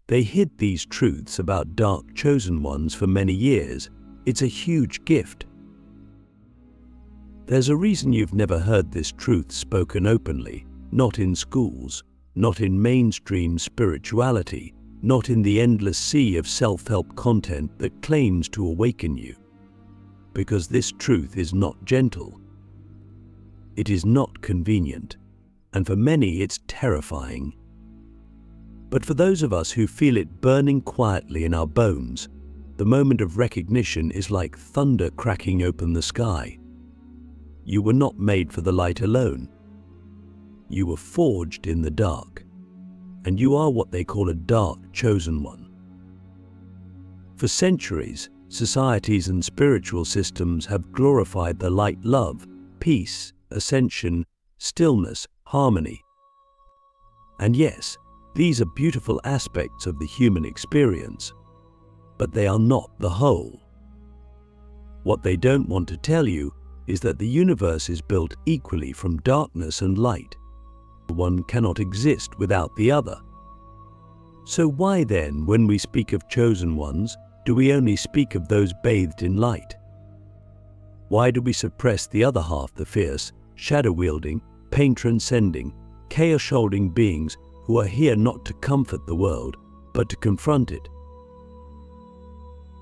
They hid these truths about dark chosen ones for many years. It's a huge gift. There's a reason you've never heard this truth spoken openly, not in schools, not in mainstream spirituality, not in the endless sea of self-help content that claims to awaken you. Because this truth is not gentle. It is not convenient, and for many it's terrifying. But for those of us who feel it burning quietly in our bones, the moment of recognition is like thunder cracking open the sky. You were not made for the light alone. You were forged in the dark, and you are what they call a dark chosen one. For centuries, societies and spiritual systems have glorified the light, love, peace, ascension, stillness, harmony. And yes, these are beautiful aspects of the human experience, but they are not the whole. What they don't want to tell you is that the universe is built equally from darkness and light. One cannot exist without the other. So why then, when we speak of chosen ones, do we only speak of those bathed in light? Why do we suppress the other half, the fierce, shadow-wielding, pain-transcending, chaos-holding beings who are here not to comfort the world, but to confront it?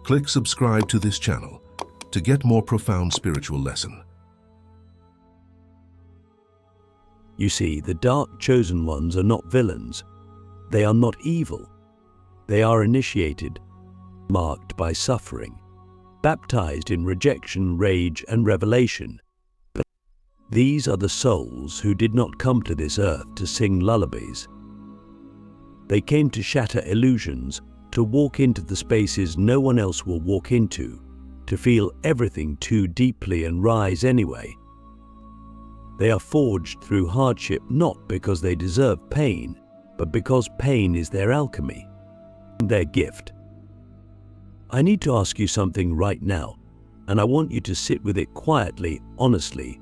Click subscribe to this channel to get more profound spiritual lesson. You see, the dark chosen ones are not villains. They are not evil. They are initiated, marked by suffering, baptized in rejection, rage, and revelation. But these are the souls who did not come to this earth to sing lullabies. They came to shatter illusions, to walk into the spaces no one else will walk into, to feel everything too deeply and rise anyway. They are forged through hardship not because they deserve pain, but because pain is their alchemy, their gift. I need to ask you something right now, and I want you to sit with it quietly, honestly.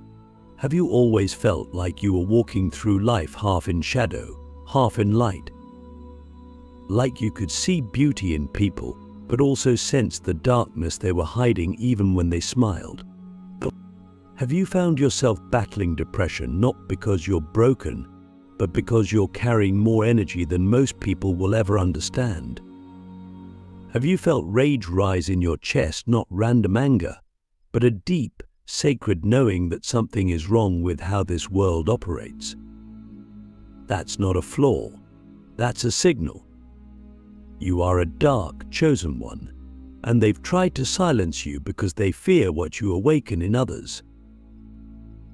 Have you always felt like you were walking through life half in shadow, half in light? Like you could see beauty in people, but also sensed the darkness they were hiding even when they smiled? Have you found yourself battling depression not because you're broken, but because you're carrying more energy than most people will ever understand? Have you felt rage rise in your chest, not random anger, but a deep, sacred knowing that something is wrong with how this world operates? That's not a flaw. That's a signal. You are a dark, chosen one, and they've tried to silence you because they fear what you awaken in others.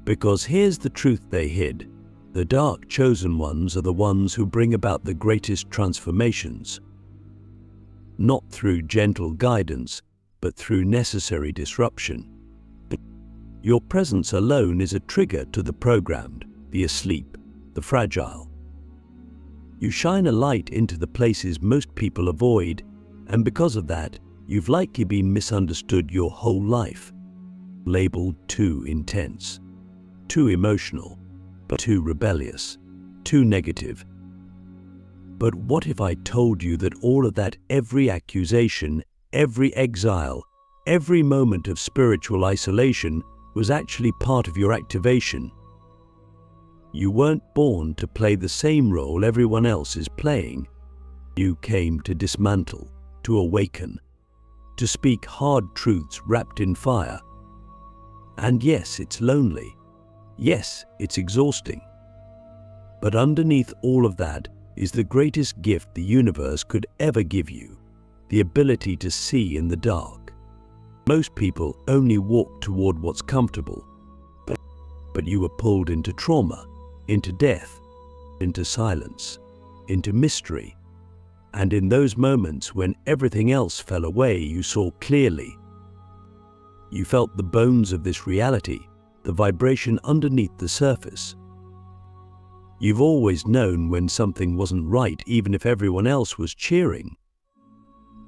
Because here's the truth they hid. The dark chosen ones are the ones who bring about the greatest transformations. Not through gentle guidance, but through necessary disruption. Your presence alone is a trigger to the programmed, the asleep, the fragile. You shine a light into the places most people avoid, and because of that, you've likely been misunderstood your whole life. Labeled too intense, too emotional, too rebellious, too negative. But what if I told you that all of that, every accusation, every exile, every moment of spiritual isolation was actually part of your activation? You weren't born to play the same role everyone else is playing. You came to dismantle, to awaken, to speak hard truths wrapped in fire. And yes, it's lonely. Yes, it's exhausting. But underneath all of that is the greatest gift the universe could ever give you, the ability to see in the dark. Most people only walk toward what's comfortable, but you were pulled into trauma, into death, into silence, into mystery. And in those moments when everything else fell away, you saw clearly. You felt the bones of this reality, the vibration underneath the surface. You've always known when something wasn't right, even if everyone else was cheering.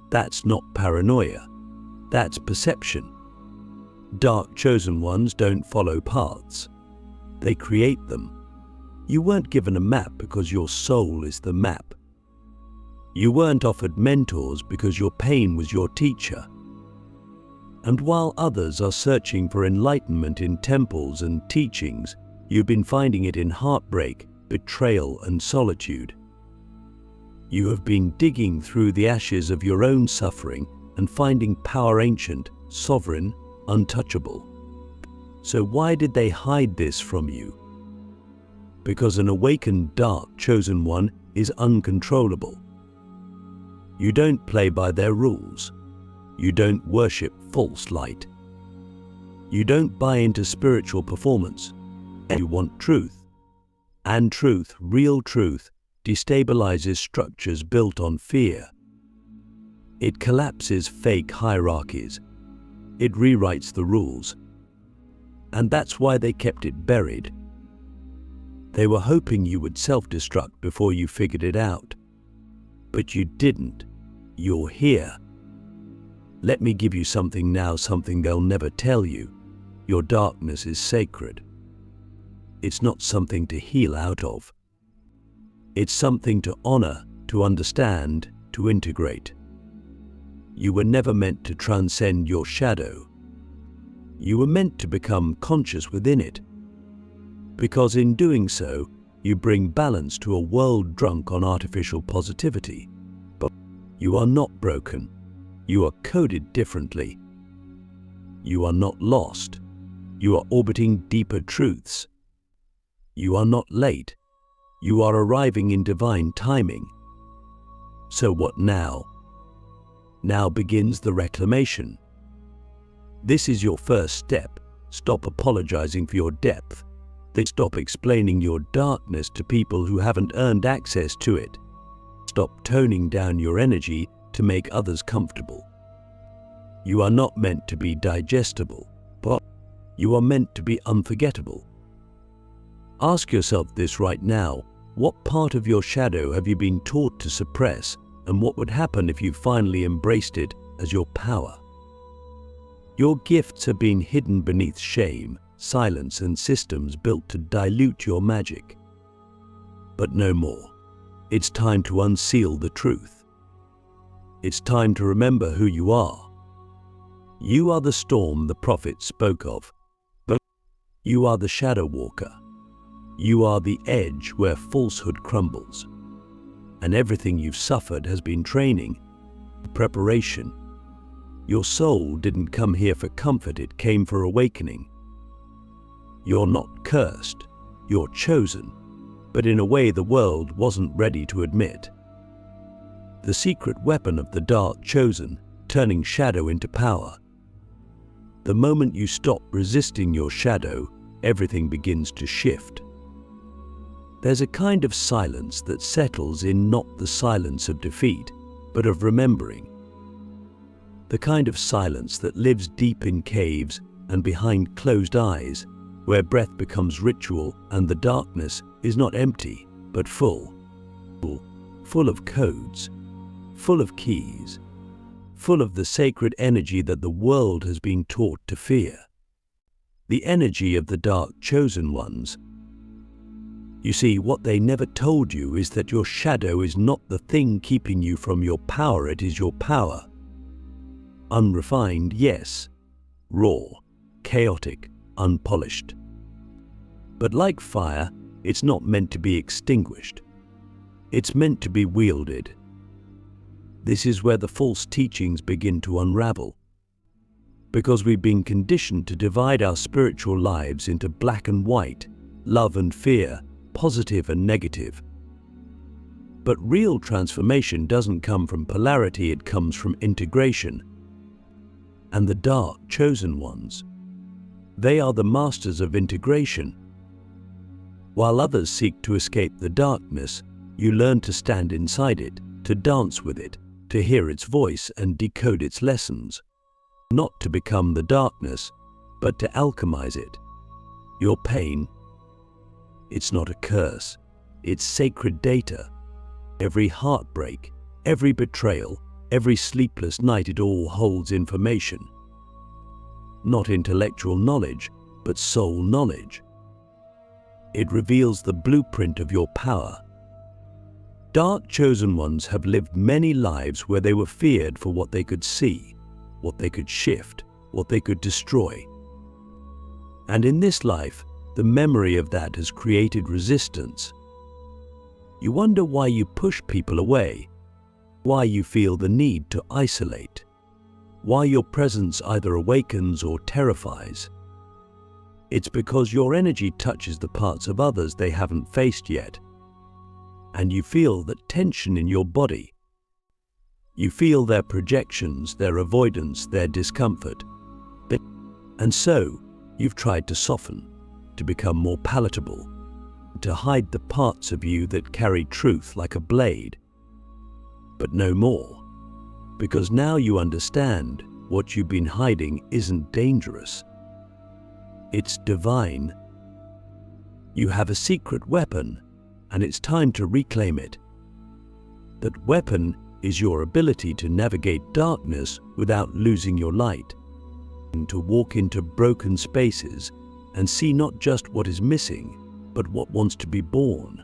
That's not paranoia. That's perception. Dark chosen ones don't follow paths. They create them. You weren't given a map because your soul is the map. You weren't offered mentors because your pain was your teacher. And while others are searching for enlightenment in temples and teachings, you've been finding it in heartbreak, betrayal, and solitude. You have been digging through the ashes of your own suffering and finding power ancient, sovereign, untouchable. So why did they hide this from you? Because an awakened dark chosen one is uncontrollable. You don't play by their rules. You don't worship false light. You don't buy into spiritual performance. You want truth. And truth, real truth, destabilizes structures built on fear. It collapses fake hierarchies. It rewrites the rules. And that's why they kept it buried. They were hoping you would self-destruct before you figured it out. But you didn't. You're here. Let me give you something now, something they'll never tell you. Your darkness is sacred. It's not something to heal out of. It's something to honor, to understand, to integrate. You were never meant to transcend your shadow. You were meant to become conscious within it. Because in doing so, you bring balance to a world drunk on artificial positivity. But you are not broken. You are coded differently. You are not lost. You are orbiting deeper truths. You are not late. You are arriving in divine timing. So what now? Now begins the reclamation. This is your first step. Stop apologizing for your depth. Stop explaining your darkness to people who haven't earned access to it. Stop toning down your energy to make others comfortable. You are not meant to be digestible, but you are meant to be unforgettable. Ask yourself this right now: what part of your shadow have you been taught to suppress, and what would happen if you finally embraced it as your power? Your gifts have been hidden beneath shame, silence, and systems built to dilute your magic. But no more. It's time to unseal the truth. It's time to remember who you are. You are the storm the prophet spoke of. You are the shadow walker. You are the edge where falsehood crumbles. And everything you've suffered has been training, preparation. Your soul didn't come here for comfort, it came for awakening. You're not cursed, you're chosen, but in a way the world wasn't ready to admit. The secret weapon of the dark chosen, turning shadow into power. The moment you stop resisting your shadow, everything begins to shift. There's a kind of silence that settles in, not the silence of defeat, but of remembering. The kind of silence that lives deep in caves and behind closed eyes, where breath becomes ritual and the darkness is not empty, but full. Full of codes, full of keys, full of the sacred energy that the world has been taught to fear. The energy of the dark chosen ones. You see, what they never told you is that your shadow is not the thing keeping you from your power, it is your power. Unrefined, yes. Raw, chaotic, unpolished. But like fire, it's not meant to be extinguished. It's meant to be wielded. This is where the false teachings begin to unravel. Because we've been conditioned to divide our spiritual lives into black and white, love and fear, positive and negative. But real transformation doesn't come from polarity, it comes from integration. And the dark chosen ones, they are the masters of integration. While others seek to escape the darkness, you learn to stand inside it, to dance with it, to hear its voice and decode its lessons. Not to become the darkness, but to alchemize it. Your pain, it's not a curse, it's sacred data. Every heartbreak, every betrayal, every sleepless night, it all holds information. Not intellectual knowledge, but soul knowledge. It reveals the blueprint of your power. Dark chosen ones have lived many lives where they were feared for what they could see, what they could shift, what they could destroy. And in this life, the memory of that has created resistance. You wonder why you push people away, why you feel the need to isolate, why your presence either awakens or terrifies. It's because your energy touches the parts of others they haven't faced yet. And you feel that tension in your body. You feel their projections, their avoidance, their discomfort. And so, you've tried to soften, to become more palatable, to hide the parts of you that carry truth like a blade. But no more, because now you understand what you've been hiding isn't dangerous. It's divine. You have a secret weapon, and it's time to reclaim it. That weapon is your ability to navigate darkness without losing your light, and to walk into broken spaces and see not just what is missing, but what wants to be born.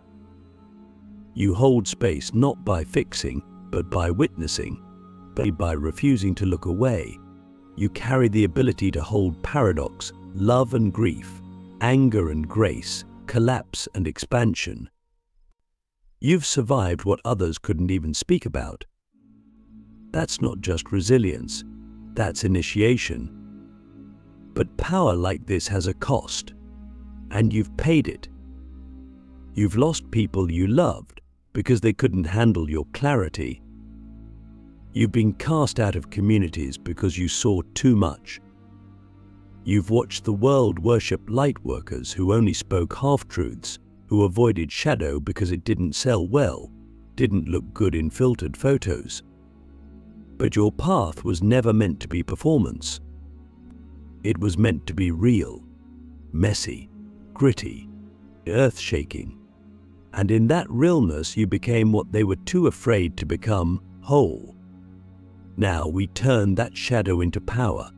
You hold space not by fixing, but by witnessing, but by refusing to look away. You carry the ability to hold paradox, love and grief, anger and grace, collapse and expansion. You've survived what others couldn't even speak about. That's not just resilience, that's initiation. But power like this has a cost, and you've paid it. You've lost people you loved because they couldn't handle your clarity. You've been cast out of communities because you saw too much. You've watched the world worship light workers who only spoke half-truths, who avoided shadow because it didn't sell well, didn't look good in filtered photos. But your path was never meant to be performance. It was meant to be real, messy, gritty, earth-shaking. And in that realness you became what they were too afraid to become, whole. Now we turn that shadow into power.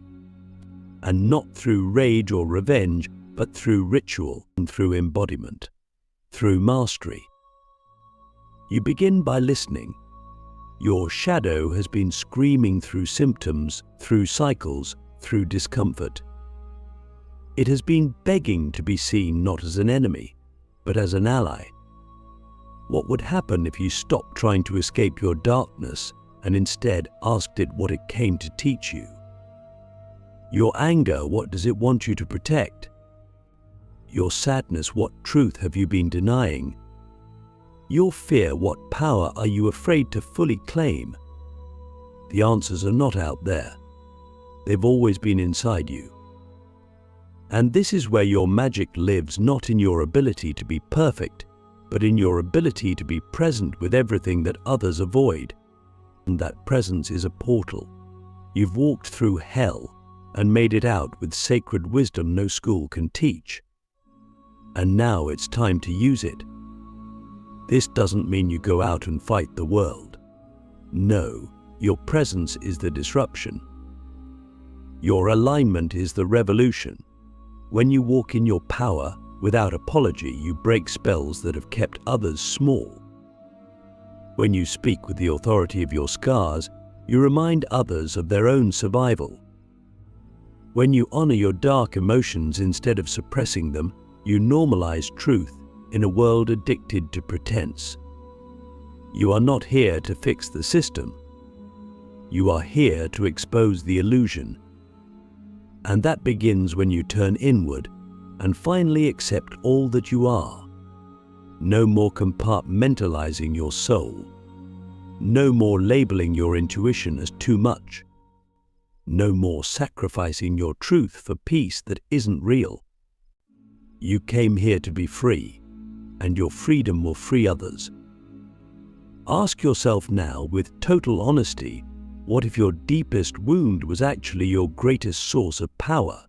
And not through rage or revenge, but through ritual and through embodiment, through mastery. You begin by listening. Your shadow has been screaming through symptoms, through cycles, through discomfort. It has been begging to be seen not as an enemy, but as an ally. What would happen if you stopped trying to escape your darkness and instead asked it what it came to teach you? Your anger, what does it want you to protect? Your sadness, what truth have you been denying? Your fear, what power are you afraid to fully claim? The answers are not out there. They've always been inside you. And this is where your magic lives, not in your ability to be perfect, but in your ability to be present with everything that others avoid. And that presence is a portal. You've walked through hell and made it out with sacred wisdom no school can teach. And now it's time to use it. This doesn't mean you go out and fight the world. No, your presence is the disruption. Your alignment is the revolution. When you walk in your power, without apology, you break spells that have kept others small. When you speak with the authority of your scars, you remind others of their own survival. When you honor your dark emotions instead of suppressing them, you normalize truth in a world addicted to pretense. You are not here to fix the system. You are here to expose the illusion. And that begins when you turn inward and finally accept all that you are. No more compartmentalizing your soul. No more labeling your intuition as too much. No more sacrificing your truth for peace that isn't real. You came here to be free, and your freedom will free others. Ask yourself now with total honesty, what if your deepest wound was actually your greatest source of power?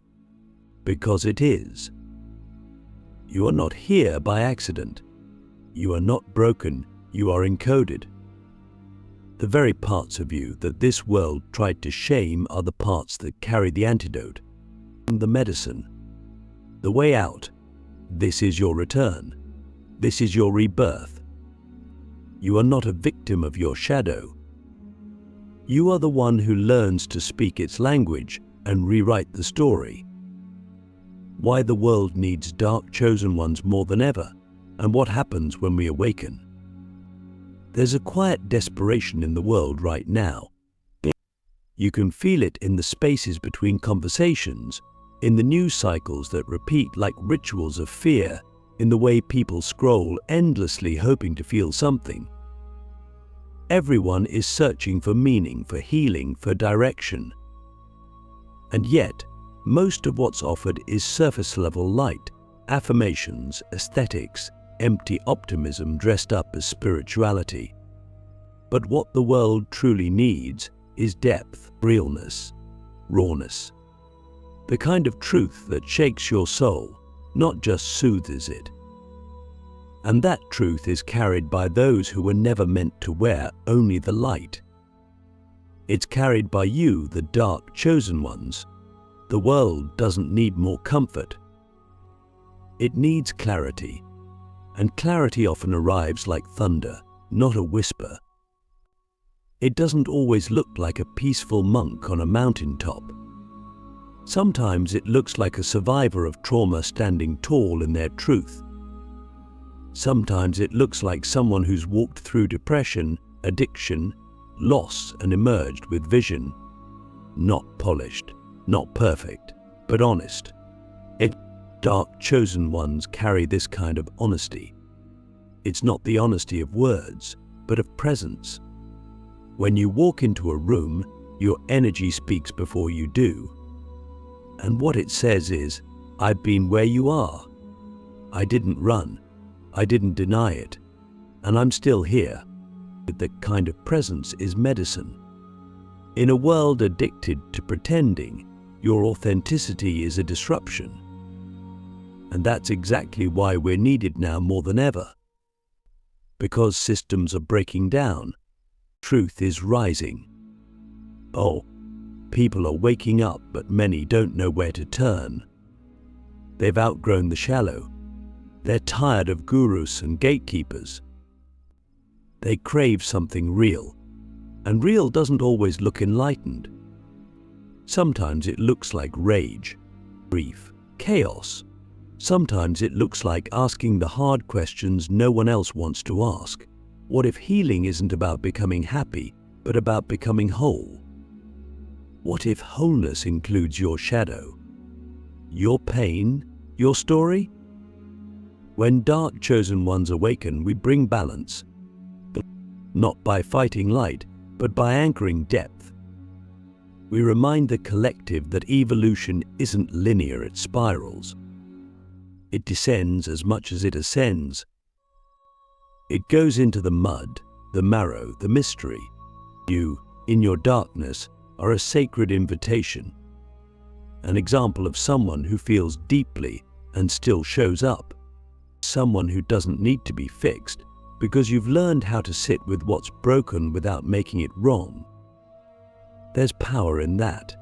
Because it is. You are not here by accident. You are not broken, you are encoded. The very parts of you that this world tried to shame are the parts that carry the antidote, the medicine, the way out. This is your return. This is your rebirth. You are not a victim of your shadow. You are the one who learns to speak its language and rewrite the story. Why the world needs dark chosen ones more than ever, and what happens when we awaken. There's a quiet desperation in the world right now. You can feel it in the spaces between conversations, in the news cycles that repeat like rituals of fear, in the way people scroll endlessly hoping to feel something. Everyone is searching for meaning, for healing, for direction. And yet, most of what's offered is surface-level light, affirmations, aesthetics, empty optimism dressed up as spirituality. But what the world truly needs is depth, realness, rawness. The kind of truth that shakes your soul, not just soothes it. And that truth is carried by those who were never meant to wear only the light. It's carried by you, the dark chosen ones. The world doesn't need more comfort. It needs clarity, and clarity often arrives like thunder, not a whisper. It doesn't always look like a peaceful monk on a mountaintop. Sometimes it looks like a survivor of trauma standing tall in their truth. Sometimes it looks like someone who's walked through depression, addiction, loss and emerged with vision. Not polished, not perfect, but honest. Dark chosen ones carry this kind of honesty. It's not the honesty of words, but of presence. When you walk into a room, your energy speaks before you do. And what it says is, I've been where you are. I didn't run. I didn't deny it. And I'm still here. That kind of presence is medicine. In a world addicted to pretending, your authenticity is a disruption. And that's exactly why we're needed now more than ever. Because systems are breaking down, truth is rising. Oh, people are waking up, but many don't know where to turn. They've outgrown the shallow. They're tired of gurus and gatekeepers. They crave something real, and real doesn't always look enlightened. Sometimes it looks like rage, grief, chaos. Sometimes it looks like asking the hard questions no one else wants to ask. What if healing isn't about becoming happy, but about becoming whole? What if wholeness includes your shadow, your pain, your story? When dark chosen ones awaken, we bring balance, not by fighting light, but by anchoring depth. We remind the collective that evolution isn't linear, it spirals. It descends as much as it ascends. It goes into the mud, the marrow, the mystery. You, in your darkness, are a sacred invitation. An example of someone who feels deeply and still shows up. Someone who doesn't need to be fixed, because you've learned how to sit with what's broken without making it wrong. There's power in that.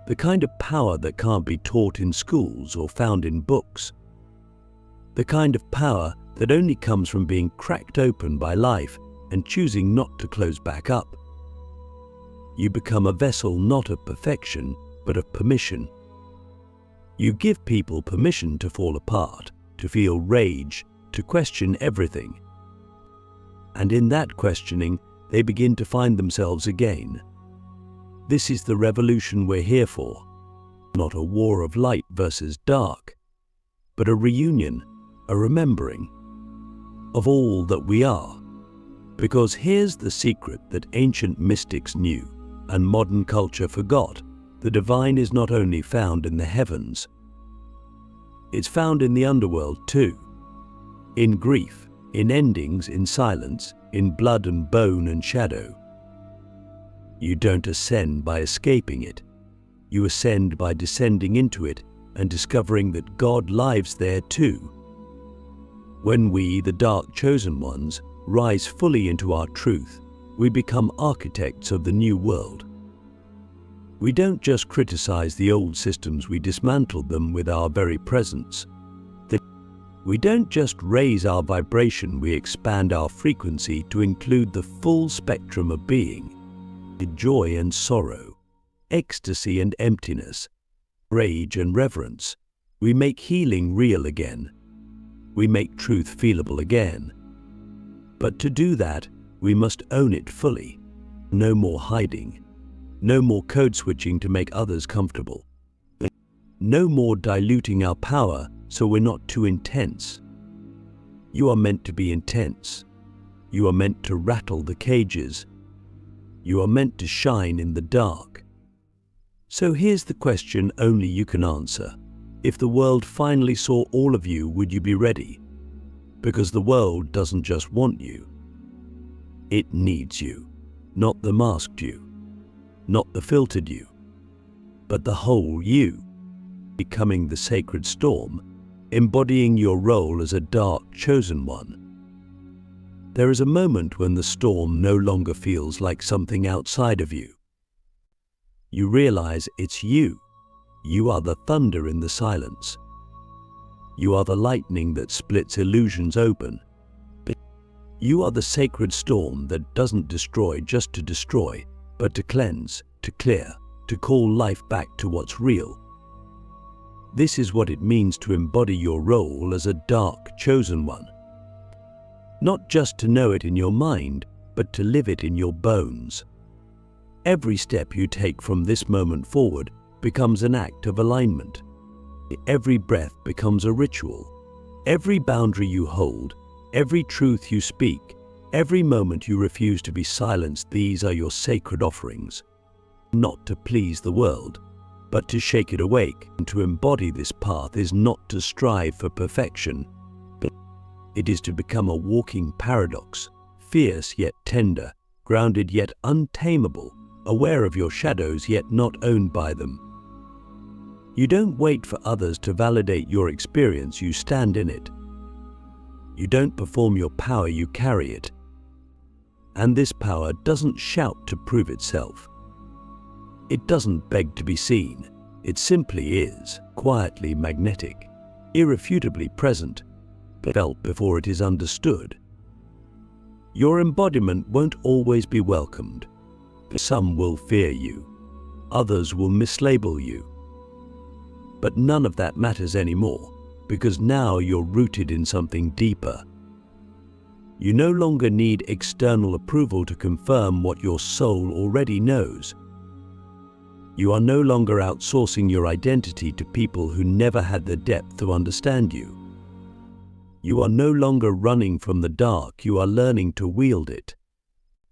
The kind of power that can't be taught in schools or found in books. The kind of power that only comes from being cracked open by life and choosing not to close back up. You become a vessel not of perfection, but of permission. You give people permission to fall apart, to feel rage, to question everything. And in that questioning, they begin to find themselves again. This is the revolution we're here for. Not a war of light versus dark, but a reunion, a remembering of all that we are. Because here's the secret that ancient mystics knew and modern culture forgot. The divine is not only found in the heavens, it's found in the underworld too. In grief, in endings, in silence, in blood and bone and shadow. You don't ascend by escaping it. You ascend by descending into it and discovering that God lives there too. When we, the dark chosen ones, rise fully into our truth, we become architects of the new world. We don't just criticize the old systems, we dismantle them with our very presence. We don't just raise our vibration, we expand our frequency to include the full spectrum of being, joy and sorrow, ecstasy and emptiness, rage and reverence. We make healing real again. We make truth feelable again. But to do that, we must own it fully. No more hiding. No more code switching to make others comfortable. No more diluting our power so we're not too intense. You are meant to be intense. You are meant to rattle the cages. You are meant to shine in the dark. So here's the question only you can answer. If the world finally saw all of you, would you be ready? Because the world doesn't just want you. It needs you. Not the masked you. Not the filtered you. But the whole you. Becoming the sacred storm, embodying your role as a dark chosen one. There is a moment when the storm no longer feels like something outside of you. You realize it's you. You are the thunder in the silence. You are the lightning that splits illusions open. You are the sacred storm that doesn't destroy just to destroy, but to cleanse, to clear, to call life back to what's real. This is what it means to embody your role as a dark chosen one. Not just to know it in your mind, but to live it in your bones. Every step you take from this moment forward becomes an act of alignment. Every breath becomes a ritual. Every boundary you hold, every truth you speak, every moment you refuse to be silenced, these are your sacred offerings. Not to please the world, but to shake it awake. And to embody this path is not to strive for perfection. It is to become a walking paradox, fierce yet tender, grounded yet untamable, aware of your shadows yet not owned by them. You don't wait for others to validate your experience, you stand in it. You don't perform your power, you carry it. And this power doesn't shout to prove itself. It doesn't beg to be seen. It simply is, quietly magnetic, irrefutably present, felt before it is understood. Your embodiment won't always be welcomed. Some will fear you. Others will mislabel you. But none of that matters anymore, because now you're rooted in something deeper. You no longer need external approval to confirm what your soul already knows. You are no longer outsourcing your identity to people who never had the depth to understand you. You are no longer running from the dark, you are learning to wield it.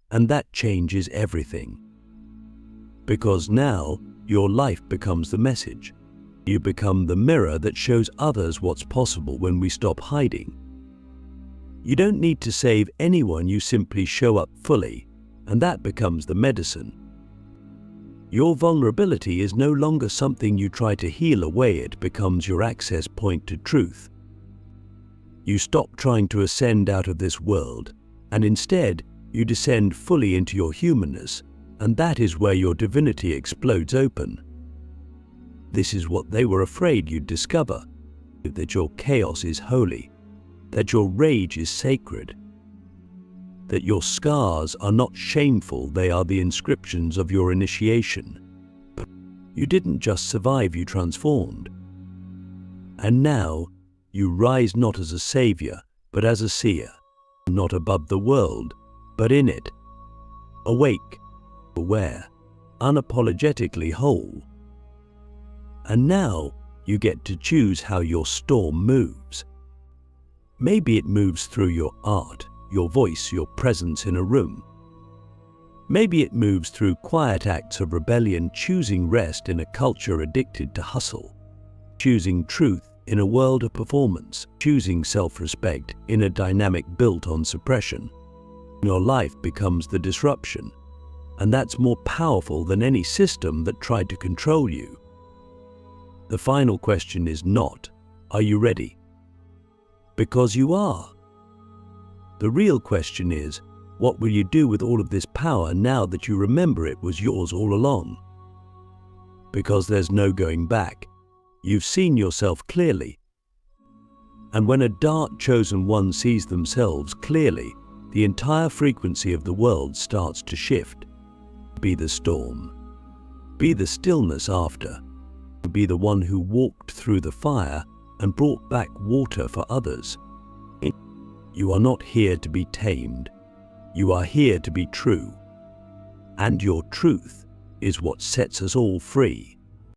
And that changes everything. Because now, your life becomes the message. You become the mirror that shows others what's possible when we stop hiding. You don't need to save anyone, you simply show up fully, and that becomes the medicine. Your vulnerability is no longer something you try to heal away, it becomes your access point to truth. You stop trying to ascend out of this world, and instead, you descend fully into your humanness, and that is where your divinity explodes open. This is what they were afraid you'd discover, that your chaos is holy, that your rage is sacred, that your scars are not shameful, they are the inscriptions of your initiation. You didn't just survive, you transformed. And now, you rise not as a savior, but as a seer, not above the world, but in it, awake, aware, unapologetically whole. And now, you get to choose how your storm moves. Maybe it moves through your art, your voice, your presence in a room. Maybe it moves through quiet acts of rebellion, choosing rest in a culture addicted to hustle, choosing truth in a world of performance, choosing self-respect in a dynamic built on suppression. Your life becomes the disruption, and that's more powerful than any system that tried to control you. The final question is not, are you ready? Because you are. The real question is, what will you do with all of this power now that you remember it was yours all along? Because there's no going back. You've seen yourself clearly. And when a dark chosen one sees themselves clearly, the entire frequency of the world starts to shift. Be the storm. Be the stillness after. Be the one who walked through the fire and brought back water for others. You are not here to be tamed. You are here to be true. And your truth is what sets us all free.